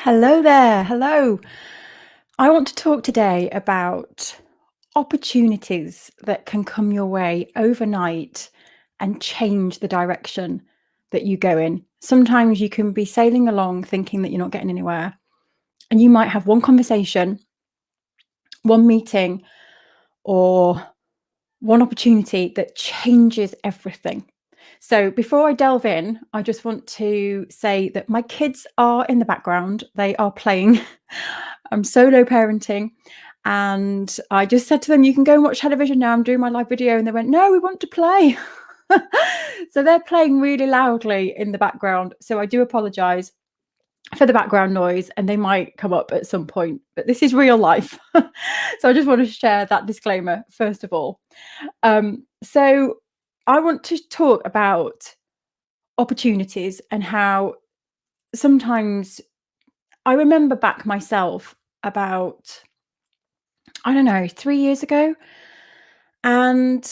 Hello there. Hello. I want to talk today about opportunities that can come your way overnight and change the direction that you go in. Sometimes you can be sailing along thinking that you're not getting anywhere, and you might have one conversation, one meeting, or one opportunity that changes everything. So, before I delve in, I just want to say that my kids are in the background. They are playing. I'm solo parenting. And I just said to them, you can go and watch television now. I'm doing my live video. And they went, no, we want to play. So they're playing really loudly in the background. So I do apologize for the background noise, and they might come up at some point, but this is real life. So I just want to share that disclaimer first of all. So I want to talk about opportunities and how sometimes I remember back myself about, I don't know, 3 years ago. And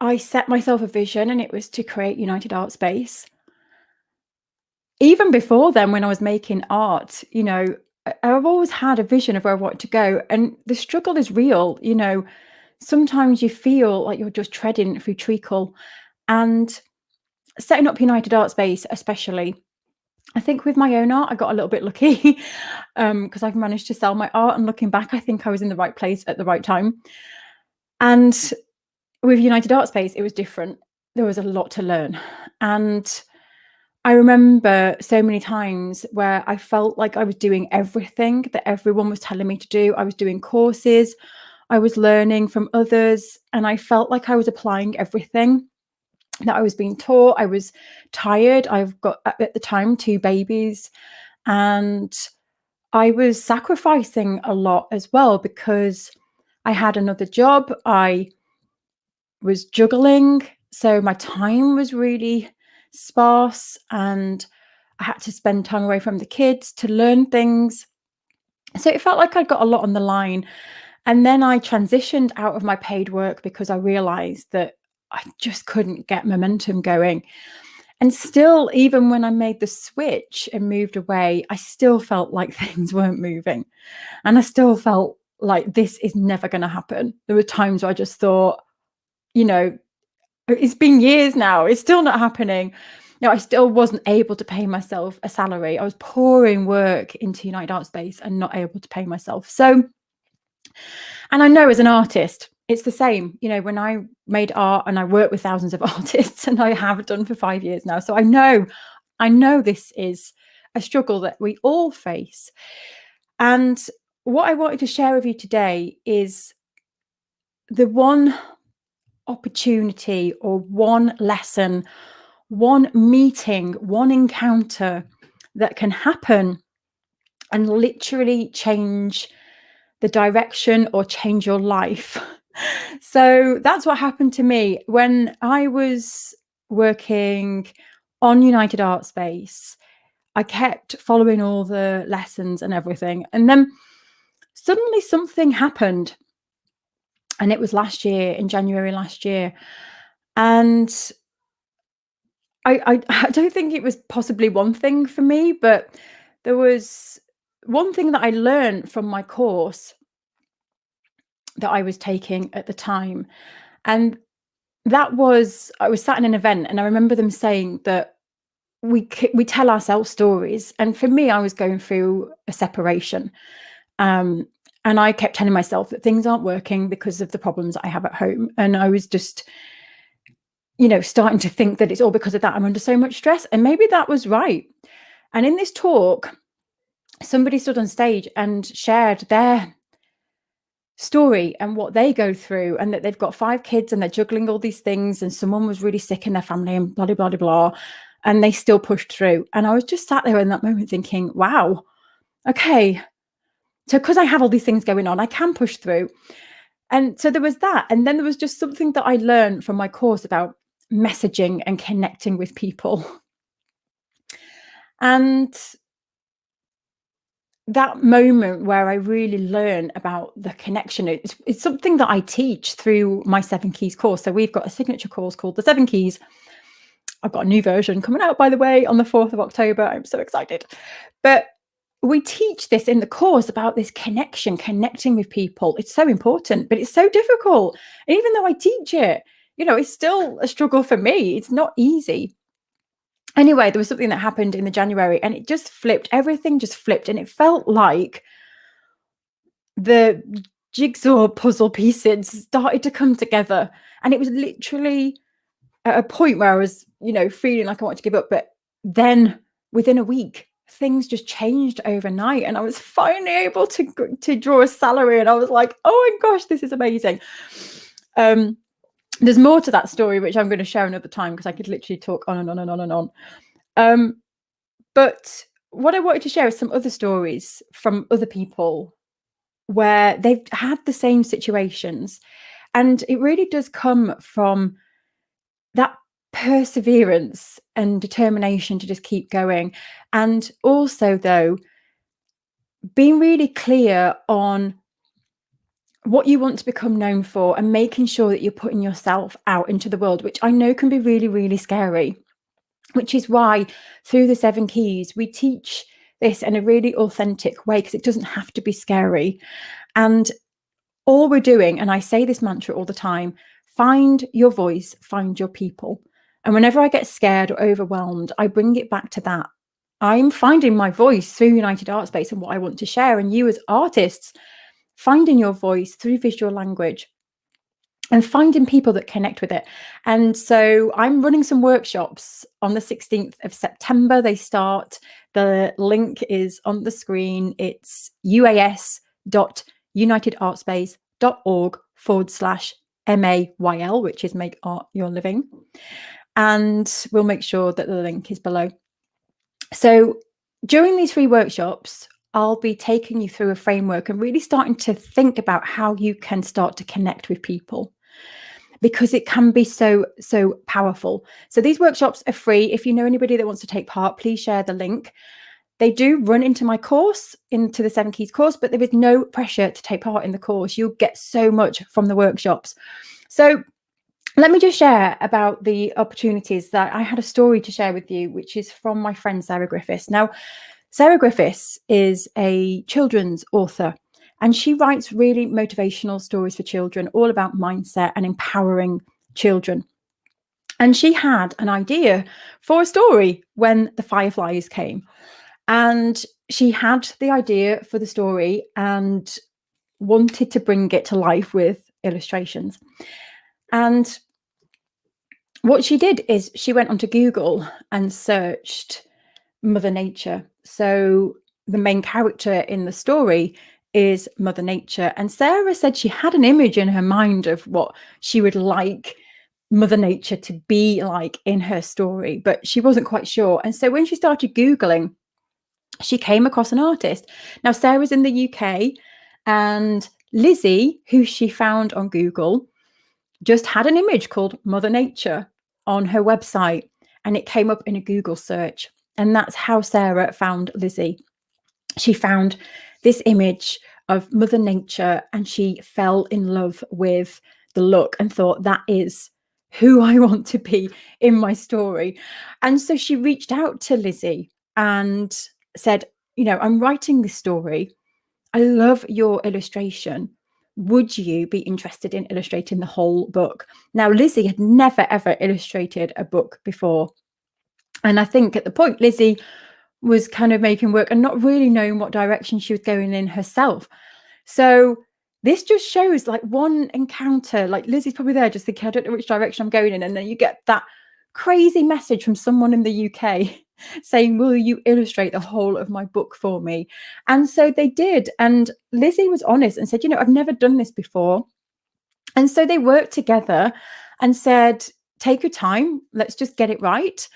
I set myself a vision, and it was to create United Art Space. Even before then, when I was making art, I've always had a vision of where I want to go. And the struggle is real. Sometimes you feel like you're just treading through treacle. And setting up United Art Space, especially, I think with my own art, I got a little bit lucky because I've managed to sell my art. And looking back, I think I was in the right place at the right time. And with United Art Space, it was different. There was a lot to learn. And I remember so many times where I felt like I was doing everything that everyone was telling me to do. I was doing courses, I was learning from others, and I felt like I was applying everything that I was being taught. I was tired. I've got, at the time, 2 babies, and I was sacrificing a lot as well because I had another job. I was juggling, so my time was really sparse, and I had to spend time away from the kids to learn things. So it felt like I got a lot on the line. And then I transitioned out of my paid work because I realized that I just couldn't get momentum going. And still, even when I made the switch and moved away, I still felt like things weren't moving. And I still felt like this is never going to happen. There were times where I just thought, you know, it's been years now, it's still not happening. I still wasn't able to pay myself a salary. I was pouring work into United Art Space and not able to pay myself. So, and I know as an artist, it's the same. When I made art, and I work with thousands of artists, and I have done for 5 years now. So I know this is a struggle that we all face. And what I wanted to share with you today is the one opportunity or one lesson, one meeting, one encounter that can happen and literally change the direction or change your life. So that's what happened to me when I was working on United Art Space. I kept following all the lessons and everything. And then suddenly something happened. And it was last year, in January last year. And I don't think it was possibly one thing for me, but there was one thing that I learned from my course that I was taking at the time. And that was, I was sat in an event, and I remember them saying that we tell ourselves stories. And for me, I was going through a separation. And I kept telling myself that things aren't working because of the problems I have at home. And I was just, starting to think that it's all because of that. I'm under so much stress. And maybe that was right. And in this talk, somebody stood on stage and shared their story and what they go through, and that they've got 5 kids and they're juggling all these things, and someone was really sick in their family and blah, blah, blah, blah, and they still pushed through. And I was just sat there in that moment thinking, wow, okay. So because I have all these things going on, I can push through. And so there was that. And then there was just something that I learned from my course about messaging and connecting with people. And that moment where I really learn about the connection, it's something that I teach through my 7 Keys course. So we've got a signature course called the 7 Keys. I've got a new version coming out, by the way, on the 4th of October. I'm so excited. But we teach this in the course about this connection, connecting with people. It's so important, but it's so difficult. And even though I teach it, it's still a struggle for me. It's not easy. Anyway, there was something that happened in the January and it just flipped. Everything just flipped. And it felt like the jigsaw puzzle pieces started to come together. And it was literally at a point where I was, feeling like I wanted to give up. But then within a week, things just changed overnight. And I was finally able to draw a salary. And I was like, oh my gosh, this is amazing. There's more to that story, which I'm going to share another time because I could literally talk on and on and on and on. But what I wanted to share is some other stories from other people where they've had the same situations. And it really does come from that perseverance and determination to just keep going. And also, though, being really clear on what you want to become known for and making sure that you're putting yourself out into the world, which I know can be really, really scary, which is why through the 7 keys, we teach this in a really authentic way because it doesn't have to be scary. And all we're doing, and I say this mantra all the time, find your voice, find your people. And whenever I get scared or overwhelmed, I bring it back to that. I'm finding my voice through United Art Space and what I want to share. And you as artists, finding your voice through visual language and finding people that connect with it. And so I'm running some workshops on the 16th of September. They start. The link is on the screen. It's uas.unitedartspace.org/MAYL, which is Make Art Your Living. And we'll make sure that the link is below. So during these 3 workshops, I'll be taking you through a framework and really starting to think about how you can start to connect with people, because it can be so powerful. So these workshops are free. If you know anybody that wants to take part, please share the link. They do run into my course, into the 7 keys course, but there is no pressure to take part in the course. You'll get so much from the workshops. So let me just share about the opportunities that I had a story to share with you, which is from my friend Sarah Griffis. Now, Sarah Griffis is a children's author, and she writes really motivational stories for children, all about mindset and empowering children. And she had an idea for a story when the fireflies came. And she had the idea for the story and wanted to bring it to life with illustrations. And what she did is she went onto Google and searched Mother Nature. So the main character in the story is Mother Nature. And Sarah said she had an image in her mind of what she would like Mother Nature to be like in her story, but she wasn't quite sure. And so when she started Googling, she came across an artist. Now, Sarah's in the UK, and Lizzie, who she found on Google, just had an image called Mother Nature on her website, and it came up in a Google search. And that's how Sarah found Lizzie. She found this image of Mother Nature and she fell in love with the look and thought, that is who I want to be in my story. And so she reached out to Lizzie and said, I'm writing this story. I love your illustration. Would you be interested in illustrating the whole book? Now, Lizzie had never, ever illustrated a book before. And I think at the point, Lizzie was kind of making work and not really knowing what direction she was going in herself. So this just shows like one encounter, like Lizzie's probably there just thinking, I don't know which direction I'm going in. And then you get that crazy message from someone in the UK saying, will you illustrate the whole of my book for me? And so they did. And Lizzie was honest and said, I've never done this before. And so they worked together and said, take your time, let's just get it right.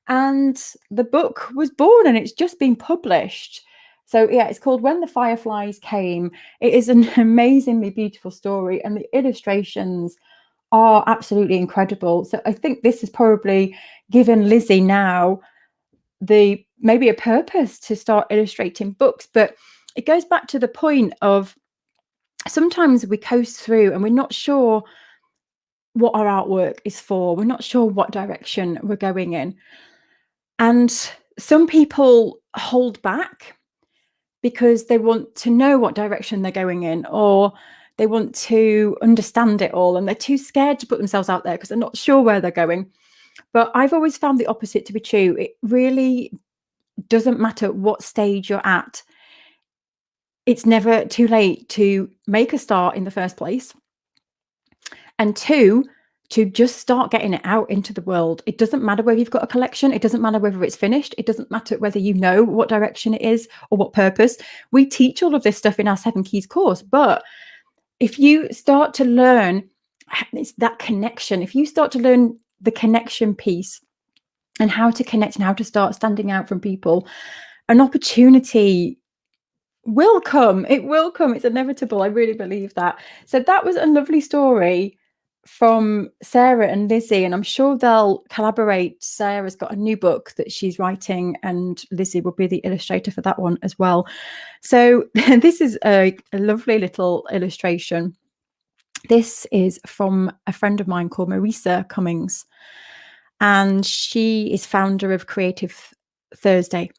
And the book was born and it's just been published. So yeah, it's called When the Fireflies Came. It is an amazingly beautiful story and the illustrations are absolutely incredible. So I think this has probably given Lizzie now maybe a purpose to start illustrating books. But it goes back to the point of sometimes we coast through and we're not sure what our artwork is for. We're not sure what direction we're going in. And some people hold back because they want to know what direction they're going in, or they want to understand it all, and they're too scared to put themselves out there because they're not sure where they're going. But I've always found the opposite to be true. It really doesn't matter what stage you're at. It's never too late to make a start in the first place. And two, to just start getting it out into the world. It doesn't matter whether you've got a collection. It doesn't matter whether it's finished. It doesn't matter whether you know what direction it is or what purpose. We teach all of this stuff in our 7 Keys course. But if you start to learn, it's that connection. If you start to learn the connection piece and how to connect and how to start standing out from people, an opportunity will come. It will come. It's inevitable. I really believe that. So that was a lovely story from Sarah and Lizzie, and I'm sure they'll collaborate. Sarah's got a new book that she's writing, and Lizzie will be the illustrator for that one as well. So this is a lovely little illustration. This is from a friend of mine called Marisa Cummings, and she is founder of Creative Thursday.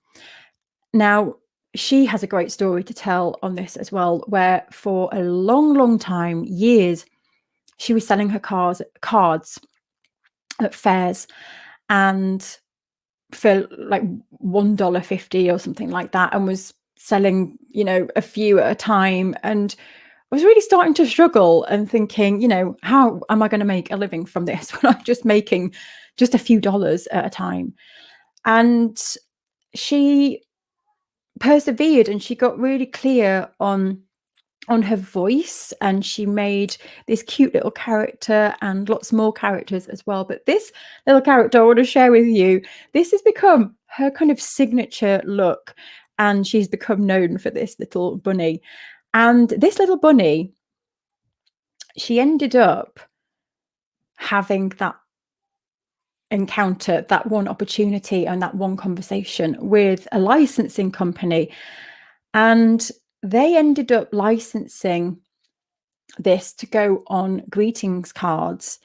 Now, she has a great story to tell on this as well, where for a long time, years, she was selling her cards at fairs, and for like $1.50 or something like that, and was selling, a few at a time, and was really starting to struggle and thinking, how am I going to make a living from this when I'm just making just a few dollars at a time? And she persevered, and she got really clear on her voice, and she made this cute little character and lots more characters as well. But this little character I want to share with you, this has become her kind of signature look, and she's become known for this little bunny. And this little bunny, she ended up having that encounter, that one opportunity and that one conversation with a licensing company, and they ended up licensing this to go on greetings cards,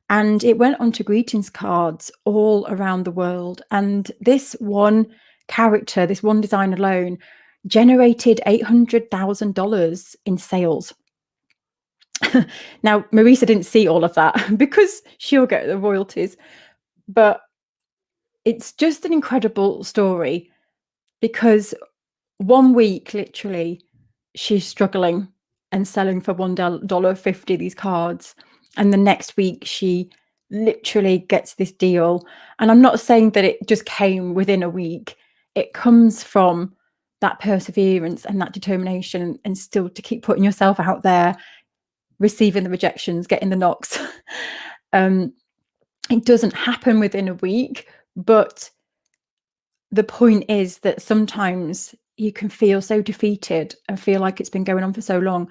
and it went onto greetings cards all around the world. And this one character, this one design alone, generated $800,000 in sales. Now, Marisa didn't see all of that because she'll get the royalties, but it's just an incredible story, because 1 week, literally, she's struggling and selling for $1.50 these cards, and the next week she literally gets this deal. And I'm not saying that it just came within a week. It comes from that perseverance and that determination, and still to keep putting yourself out there, receiving the rejections, getting the knocks. It doesn't happen within a week, but the point is that sometimes you can feel so defeated and feel like it's been going on for so long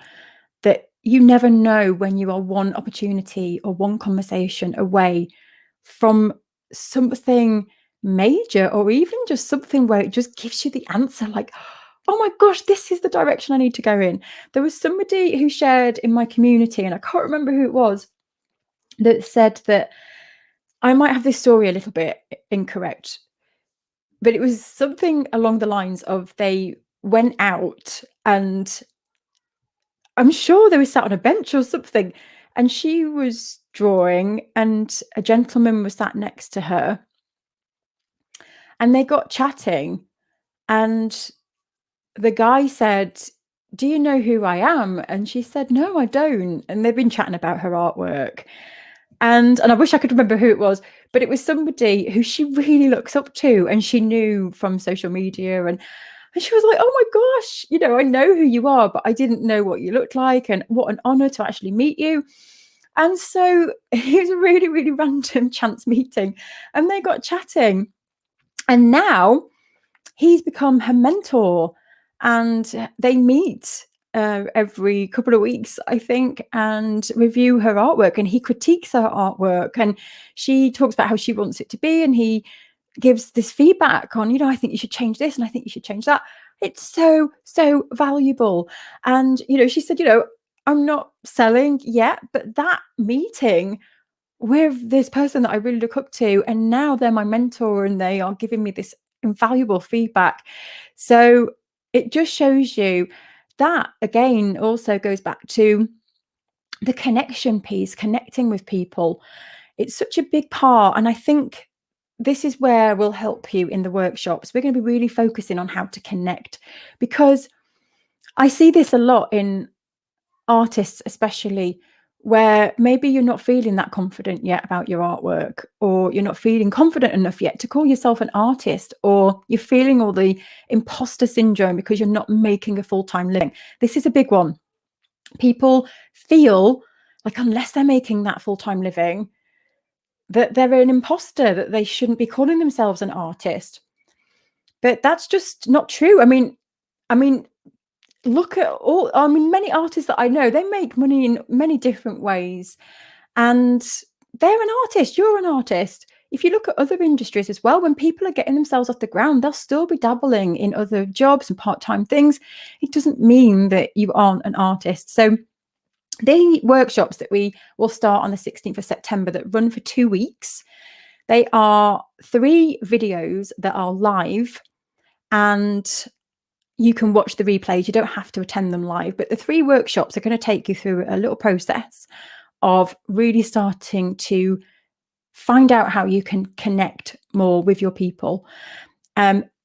that you never know when you are one opportunity or one conversation away from something major, or even just something where it just gives you the answer, like, oh my gosh, this is the direction I need to go in. There was somebody who shared in my community, and I can't remember who it was, that said that I might have this story a little bit incorrect, but it was something along the lines of they went out, and I'm sure they were sat on a bench or something, and she was drawing, and a gentleman was sat next to her, and they got chatting, and the guy said, "Do you know who I am?" And she said, "No, I don't." And they've been chatting about her artwork. And I wish I could remember who it was, but it was somebody who she really looks up to, and she knew from social media. And she was like, "Oh my gosh, I know who you are, but I didn't know what you looked like, and what an honor to actually meet you." And so it was a really, really random chance meeting, and they got chatting. And now he's become her mentor, and they meet every couple of weeks, I think, and review her artwork, and he critiques her artwork, and she talks about how she wants it to be, and he gives this feedback on, I think you should change this, and I think you should change that. It's so valuable. And she said, I'm not selling yet, but that meeting with this person that I really look up to, and now they're my mentor and they are giving me this invaluable feedback. So it just shows you that, again, also goes back to the connection piece, connecting with people. It's such a big part. And I think this is where we'll help you in the workshops. We're going to be really focusing on how to connect, because I see this a lot in artists, especially, where maybe you're not feeling that confident yet about your artwork, or you're not feeling confident enough yet to call yourself an artist, or you're feeling all the imposter syndrome because you're not making a full-time living. This is a big one. People feel like unless they're making that full-time living, that they're an imposter, that they shouldn't be calling themselves an artist. But that's just not true. I mean, look at many artists that I know, they make money in many different ways, and they're an artist. You're an artist. If you look at other industries as well, when people are getting themselves off the ground, they'll still be dabbling in other jobs and part-time things. It doesn't mean that you aren't an artist. So the workshops that we will start on the 16th of September, that run for 2 weeks, they are 3 videos that are live, and you can watch the replays. You don't have to attend them live, but the 3 workshops are going to take you through a little process of really starting to find out how you can connect more with your people.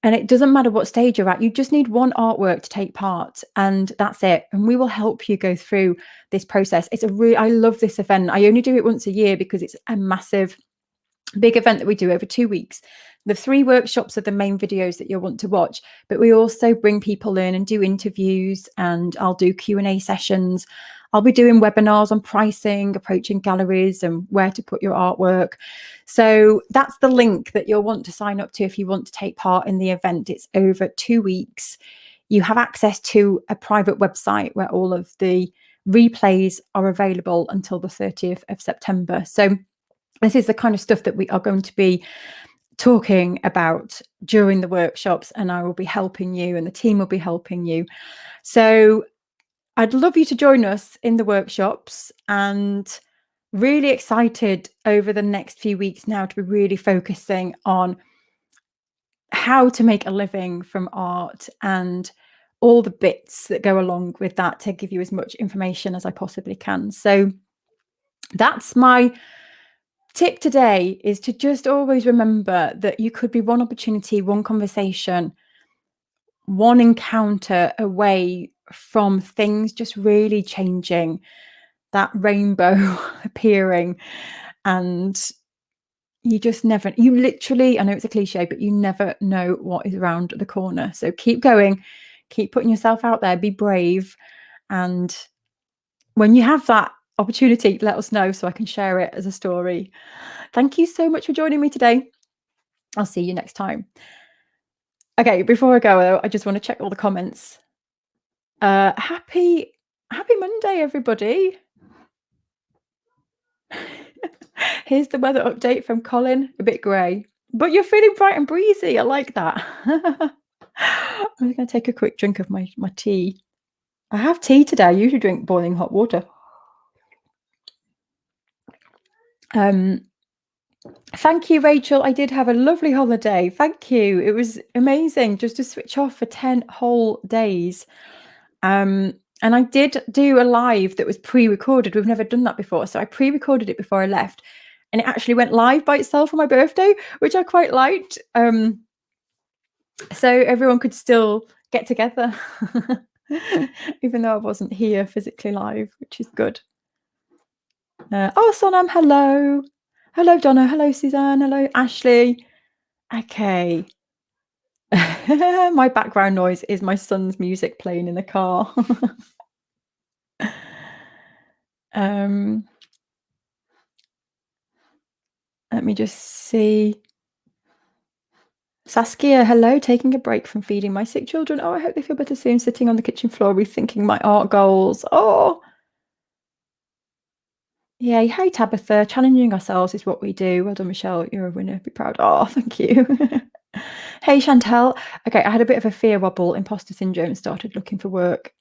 And it doesn't matter what stage you're at. You just need one artwork to take part, and that's it. And we will help you go through this process. I love this event. I only do it once a year because it's a massive, big event that we do over 2 weeks. The 3 workshops are the main videos that you'll want to watch, but we also bring people in and do interviews, and I'll do Q&A sessions. I'll be doing webinars on pricing, approaching galleries, and where to put your artwork. So that's the link that you'll want to sign up to if you want to take part in the event. It's over 2 weeks. You have access to a private website where all of the replays are available until the 30th of September. So this is the kind of stuff that we are going to be talking about during the workshops, and I will be helping you, and the team will be helping you. So I'd love you to join us in the workshops, and really excited over the next few weeks now to be really focusing on how to make a living from art and all the bits that go along with that, to give you as much information as I possibly can. So that's my tip today, is to just always remember that you could be one opportunity, one conversation, one encounter away from things just really changing, that rainbow appearing, and you literally, I know it's a cliche, but you never know what is around the corner. So keep going, keep putting yourself out there, be brave. And when you have that opportunity, let us know so I can share it as a story. Thank you so much for joining me today. I'll see you next time. Okay, before I go, I just want to check all the comments. Happy Monday, everybody. Here's the weather update from Colin. A bit grey, but you're feeling bright and breezy. I like that. I'm going to take a quick drink of my tea. I have tea today. I usually drink boiling hot water. Thank you, Rachel. I did have a lovely holiday. Thank you. It was amazing just to switch off for 10 whole days. And I did do a live that was pre-recorded. We've never done that before. So I pre-recorded it before I left, and it actually went live by itself on my birthday, which I quite liked. So everyone could still get together, even though I wasn't here physically live, which is good. Oh, Sonam, hello. Hello, Donna. Hello, Suzanne. Hello, Ashley. Okay. My background noise is my son's music playing in the car. Let me just see. Saskia, hello. Taking a break from feeding my sick children. Oh, I hope they feel better soon. Sitting on the kitchen floor, rethinking my art goals. Oh, yay. Hey, Tabitha. Challenging ourselves is what we do. Well done, Michelle. You're a winner. Be proud. Oh, thank you. Hey, Chantel. Okay, I had a bit of a fear wobble, imposter syndrome, and started looking for work.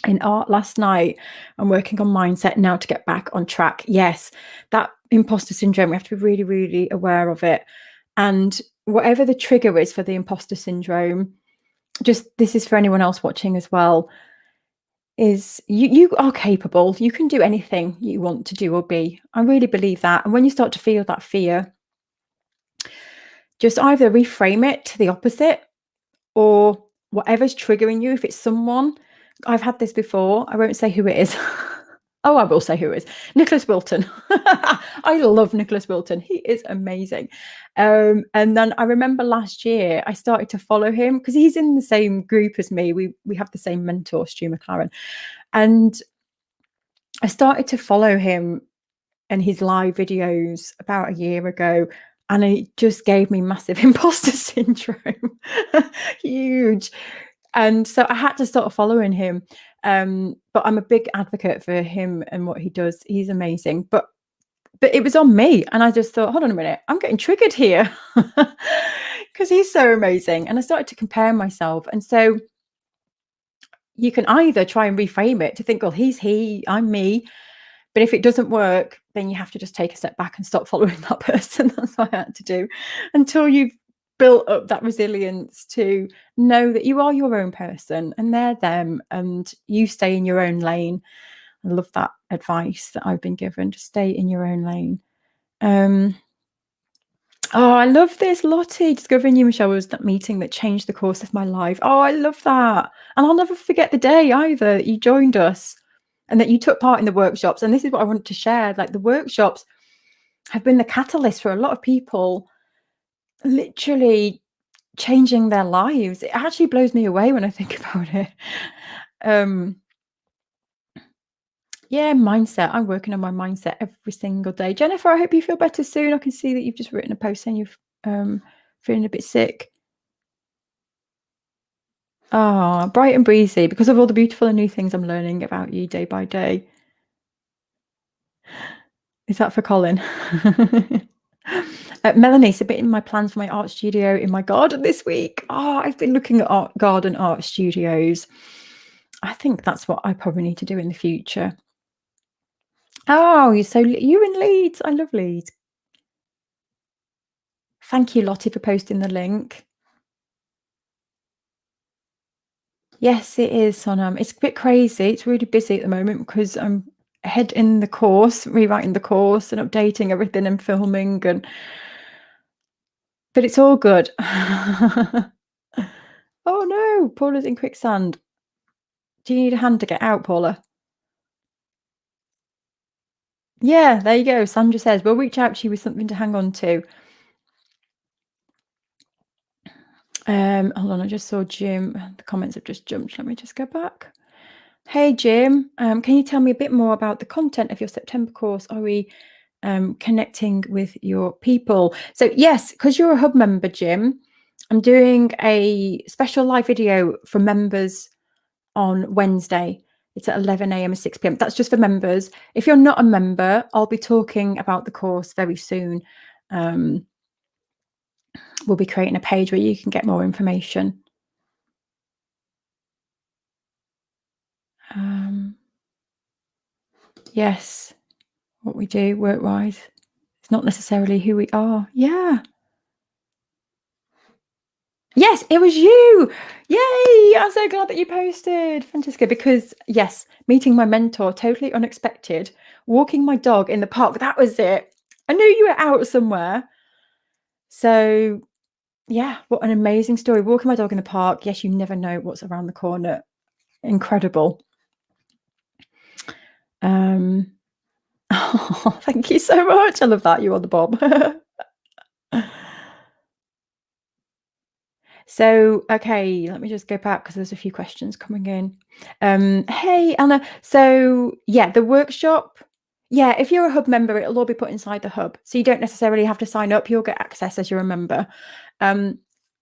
in art last night. I'm working on mindset now to get back on track. Yes, that imposter syndrome, we have to be really, really aware of it. And whatever the trigger is for the imposter syndrome, just this is for anyone else watching as well, is you are capable. You can do anything you want to do or be. I really believe that. And when you start to feel that fear, just either reframe it to the opposite, or whatever's triggering you, if it's someone, I've had this before, I won't say who it is. Oh, I will say who it is. Nicholas Wilton. I love Nicholas Wilton. He is amazing. And then I remember last year I started to follow him because he's in the same group as me. We have the same mentor, Stu McLaren. And I started to follow him and his live videos about a year ago, and it just gave me massive imposter syndrome. Huge. And so I had to start following him. But I'm a big advocate for him and what he does. He's amazing. But it was on me. And I just thought, hold on a minute, I'm getting triggered here. Because he's so amazing. And I started to compare myself. And so you can either try and reframe it to think, well, he's he, I'm me. But if it doesn't work, then you have to just take a step back and stop following that person. That's what I had to do until you've built up that resilience to know that you are your own person and they're them, and you stay in your own lane. I love that advice that I've been given, to stay in your own lane. Oh, I love this, Lottie. Discovering you, Michelle, was that meeting that changed the course of my life. Oh, I love that. And I'll never forget the day either that you joined us and that you took part in the workshops. And this is what I wanted to share. Like, the workshops have been the catalyst for a lot of people literally changing their lives. It actually blows me away when I think about it. Yeah, mindset. I'm working on my mindset every single day. Jennifer, I hope you feel better soon. I can see that you've just written a post saying you're feeling a bit sick. Ah, bright and breezy because of all the beautiful and new things I'm learning about you day by day. Is that for Colin? Melanie, submitting my plans for my art studio in my garden this week. Oh, I've been looking at garden art studios. I think that's what I probably need to do in the future. Oh, you in Leeds. I love Leeds. Thank you, Lottie, for posting the link. Yes, it is, Sonam. It's a bit crazy. It's really busy at the moment because I'm ahead in the course, rewriting the course and updating everything and filming, but it's all good. Oh no, Paula's in quicksand. Do you need a hand to get out, Paula? Yeah, there you go. Sandra says, we'll reach out to you with something to hang on to. Hold on, I just saw Jim. The comments have just jumped. Let me just go back. Hey, Jim, can you tell me a bit more about the content of your September course? Are we connecting with your people? So yes, because you're a hub member, Jim, I'm doing a special live video for members on Wednesday. It's at 11 a.m. and 6 p.m. That's just for members. If you're not a member, I'll be talking about the course very soon. We'll be creating a page where you can get more information. Yes, what we do work-wise. It's not necessarily who we are. Yeah. Yes, it was you. Yay! I'm so glad that you posted, Francesca, because yes, meeting my mentor, totally unexpected. Walking my dog in the park, that was it. I knew you were out somewhere. So yeah, what an amazing story. Walking my dog in the park. Yes, you never know what's around the corner. Incredible. Oh, thank you so much. I love that. You are the Bob. So, okay, let me just go back because there's a few questions coming in. Hey, Anna. So, yeah, the workshop. Yeah, if you're a hub member, it'll all be put inside the hub. So you don't necessarily have to sign up. You'll get access as you're a member.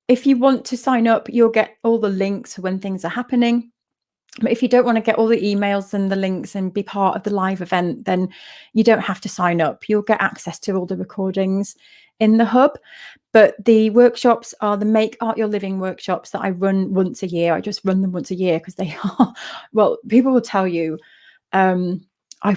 If you want to sign up, you'll get all the links when things are happening. But if you don't want to get all the emails and the links and be part of the live event, then you don't have to sign up. You'll get access to all the recordings in the hub. But the workshops are the Make Art Your Living workshops that I run once a year. I just run them once a year because they are, well, people will tell you, I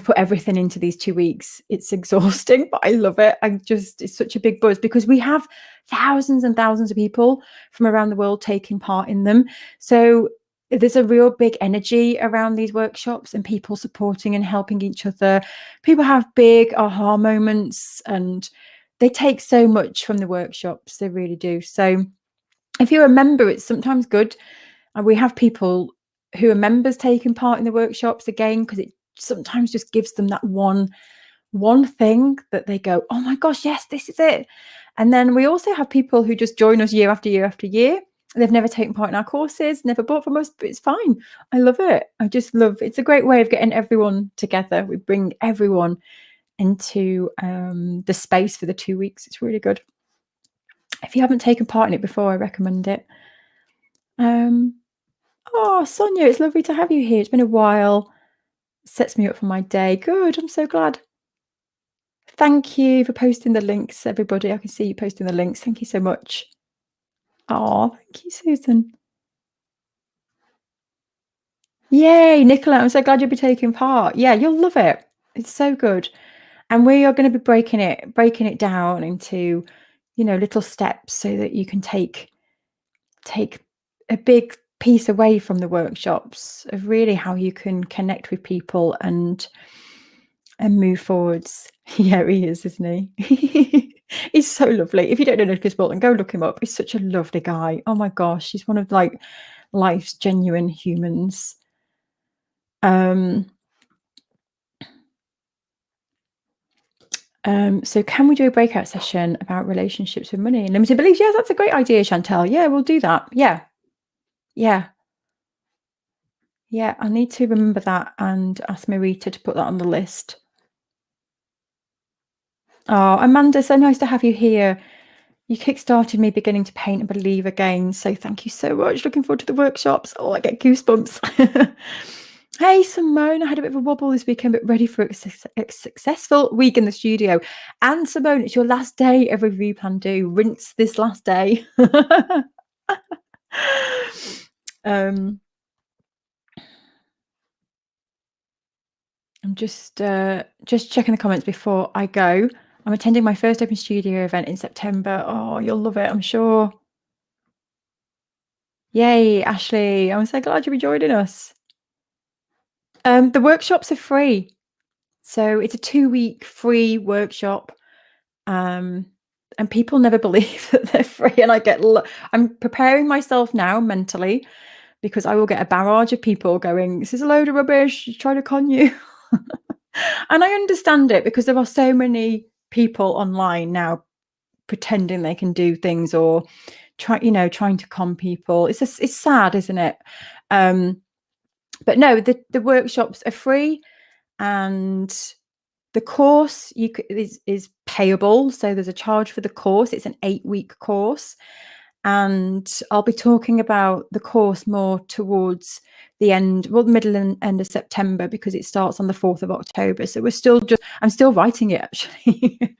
put everything into these 2 weeks. It's exhausting, but I love it. It's such a big buzz because we have thousands and thousands of people from around the world taking part in them. So there's a real big energy around these workshops and people supporting and helping each other. People have big aha moments and they take so much from the workshops. They really do. So if you're a member, it's sometimes good. And we have people who are members taking part in the workshops again, because it sometimes just gives them that one thing that they go, oh my gosh, yes, this is it. And then we also have people who just join us year after year after year. They've never taken part in our courses, never bought from us, but it's fine. I love it. I just love, it's a great way of getting everyone together. We bring everyone into the space for the 2 weeks. It's really good. If you haven't taken part in it before, I recommend it. Oh, Sonia, it's lovely to have you here. It's been a while. Sets me up for my day. Good. I'm so glad. Thank you for posting the links, everybody. I can see you posting the links. Thank you so much. Oh, thank you, Susan. Yay, Nicola. I'm so glad you'll be taking part. Yeah, you'll love it. It's so good. And we are going to be breaking it down into, little steps so that you can take a big piece away from the workshops of really how you can connect with people and move forwards. Yeah, he is, isn't he? He's so lovely. If you don't know Nicholas Wilton, go look him up. He's such a lovely guy. Oh my gosh, he's one of life's genuine humans. So can we do a breakout session about relationships with money and limited beliefs? Yeah, that's a great idea, Chantel. Yeah, we'll do that. Yeah. I need to remember that and ask Marita to put that on the list. Oh, Amanda, so nice to have you here. You kickstarted me beginning to paint and believe again. So thank you so much. Looking forward to the workshops. Oh, I get goosebumps. Hey, Simone, I had a bit of a wobble this weekend, but ready for a successful week in the studio. And Simone, it's your last day of Review Plan Do. Rinse this last day. I'm just checking the comments before I go. I'm attending my first Open Studio event in September. Oh, you'll love it, I'm sure. Yay, Ashley. I'm so glad you'll be joining us. The workshops are free. So it's a 2-week free workshop. And people never believe that they're free. And I'm preparing myself now mentally because I will get a barrage of people going, this is a load of rubbish, trying to con you. And I understand it because there are so many people online now pretending they can do things or trying to con people. It's sad, isn't it? But no, the workshops are free, and the course is payable. So there's a charge for the course. It's an 8-week course, and I'll be talking about the course more towards the middle and end of September, because it starts on the 4th of October. So I'm still writing it, actually.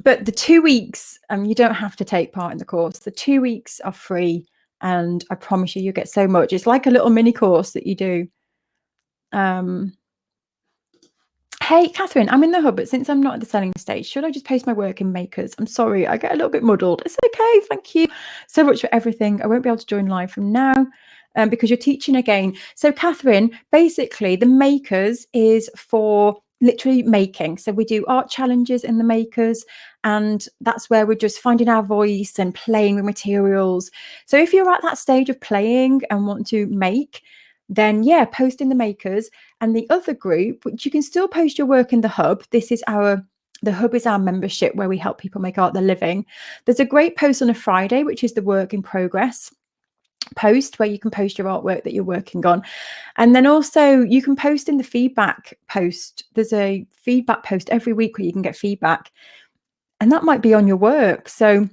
But the 2 weeks, you don't have to take part in the course. The 2 weeks are free, and I promise you get so much. It's like a little mini course that you do. Hey, Catherine, I'm in the hub, but since I'm not at the selling stage, should I just post my work in Makers? I'm sorry, I get a little bit muddled. It's okay, thank you so much for everything. I won't be able to join live from now because you're teaching again. So, Catherine, basically, the Makers is for literally making. So we do art challenges in the Makers, and that's where we're just finding our voice and playing with materials. So if you're at that stage of playing and want to make, then post in the Makers. And the other group, which you can still post your work in the hub. The hub is our membership where we help people make art their living. There's a great post on a Friday, which is the work in progress post, where you can post your artwork that you're working on. And then also you can post in the feedback post. There's a feedback post every week where you can get feedback, and that might be on your work. So,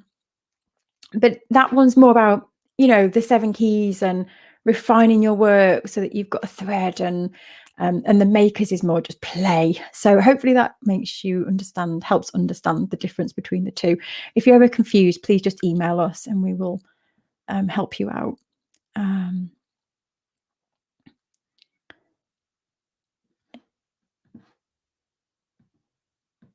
but that one's more about, the 7 keys and refining your work so that you've got a thread and And the makers is more just play. So hopefully that helps understand the difference between the two. If you're ever confused, please just email us and we will help you out.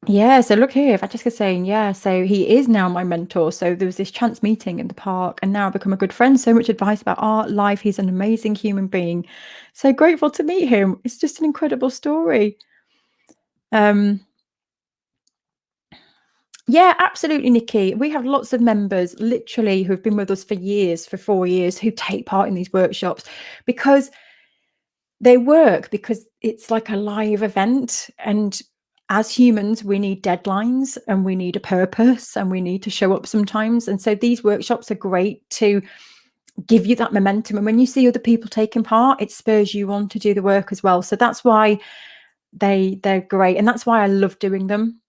Yeah, so look here, Francesca's saying, yeah, so he is now my mentor. So there was this chance meeting in the park and now I've become a good friend. So much advice about art, life. He's an amazing human being. So grateful to meet him. It's just an incredible story. Yeah, absolutely, Nikki. We have lots of members literally who have been with us for years, for 4 years, who take part in these workshops because they work, because it's like a live event. And as humans, we need deadlines and we need a purpose and we need to show up sometimes. And so these workshops are great to give you that momentum. And when you see other people taking part, it spurs you on to do the work as well. So that's why they're great. And that's why I love doing them.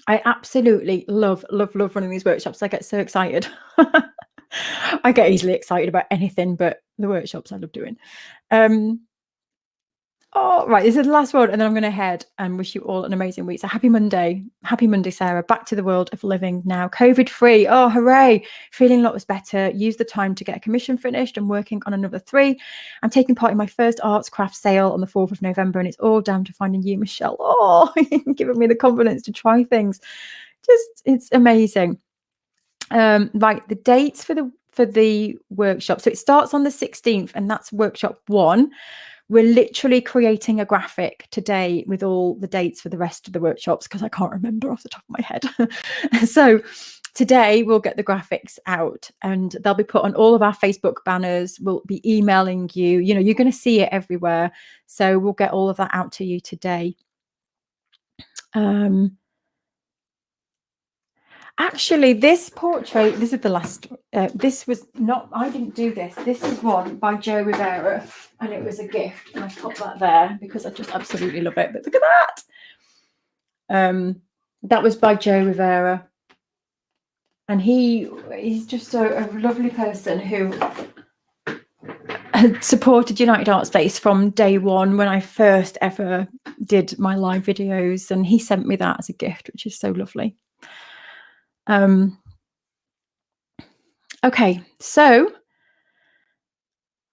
I absolutely love running these workshops. I get so excited. I get easily excited about anything, but the workshops I love doing. Oh, right. This is the last one, and then I'm going to head and wish you all an amazing week. So happy Monday. Happy Monday, Sarah. Back to the world of living now. COVID-free. Oh, hooray. Feeling a lot was better. Use the time to get a commission finished and working on another 3. I'm taking part in my first arts craft sale on the 4th of November, and it's all down to finding you, Michelle. Oh, giving me the confidence to try things. It's amazing. Right. The dates for the workshop. So it starts on the 16th, and that's workshop 1. We're literally creating a graphic today with all the dates for the rest of the workshops because I can't remember off the top of my head. So today we'll get the graphics out and they'll be put on all of our Facebook banners. We'll be emailing you. You're going to see it everywhere. So we'll get all of that out to you today. Actually, this portrait, this is the last, this was not, I didn't do this. This is one by Joe Rivera, and it was a gift. And I put that there because I just absolutely love it. But look at that. That was by Joe Rivera. And he's just a lovely person who had supported United Art Space from day one when I first ever did my live videos. And he sent me that as a gift, which is so lovely. Okay, so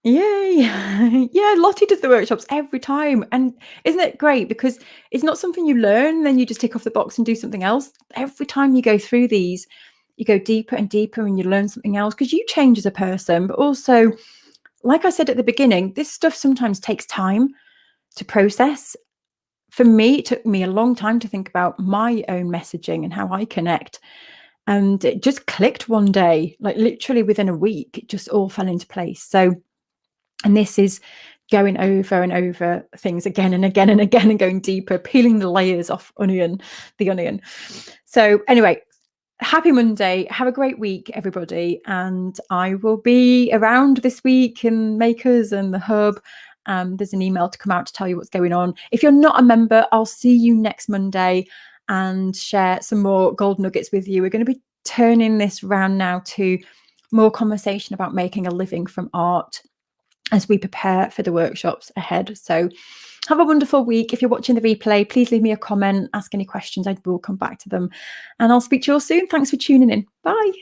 yay. Yeah, Lottie does the workshops every time. And isn't it great? Because it's not something you learn, then you just tick off the box and do something else. Every time you go through these, you go deeper and deeper and you learn something else because you change as a person. But also, like I said at the beginning, this stuff sometimes takes time to process. For me, it took me a long time to think about my own messaging and how I connect. And it just clicked one day, like literally within a week, it just all fell into place. So, and this is going over and over things again and again and again and going deeper, peeling the layers off the onion. So anyway, happy Monday. Have a great week, everybody. And I will be around this week in Makers and the Hub. There's an email to come out to tell you what's going on. If you're not a member, I'll see you next Monday and share some more gold nuggets with you. We're going to be turning this round now to more conversation about making a living from art as we prepare for the workshops ahead. So have a wonderful week. If you're watching the replay, please leave me a comment, ask any questions. I will come back to them. And I'll speak to you all soon. Thanks for tuning in. Bye.